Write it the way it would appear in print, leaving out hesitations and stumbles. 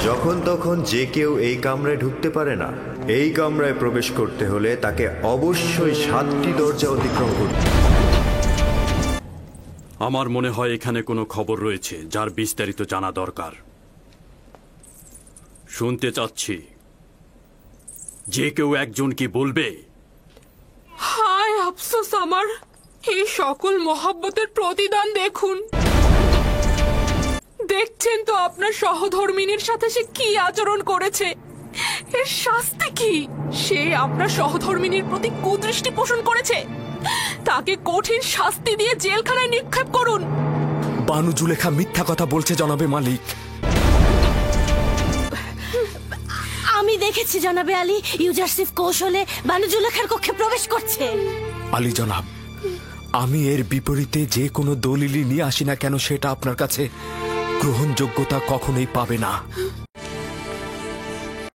যখন তখন যে কেউ এই কামরায় ঢুকতে পারে না। এই কামরায় প্রবেশ করতে হলে তাকে অবশ্যই 7টি দরজা অতিক্রম করতে হবে। আমার মনে হয় এখানে কোনো খবর রয়েছে যার বিস্তারিত জানা দরকার। শুনতে চাচ্ছি, যে কেউ একজন কি বলবে? হায় আফসোস আমার, এই সকল মহাব্বতের প্রতিদান দেখুন। দেখছেন তো আপনার সহধর্মিনীর সাথে সে কি আচরণ করেছে। এর শাস্তি কি? সে আপনার সহধর্মিনীর প্রতি কুদৃষ্টি পোষণ করেছে। তাকে কঠিন শাস্তি দিয়ে জেলখানায় নিক্ষেপ করুন। বানু জুলেখা মিথ্যা কথা বলছে জনাবে মালিক। আমি দেখেছি জনাবে আলী, ইউজারসিফ কৌশলে বানু জুলেখার কক্ষে প্রবেশ করছে। আলী জনাব, আমি এর বিপরীতে যে কোনো দলিলই নিয়ে আসি না কেন সেটা আপনার কাছে গ্রহণযোগ্যতা কখনোই পাবে না।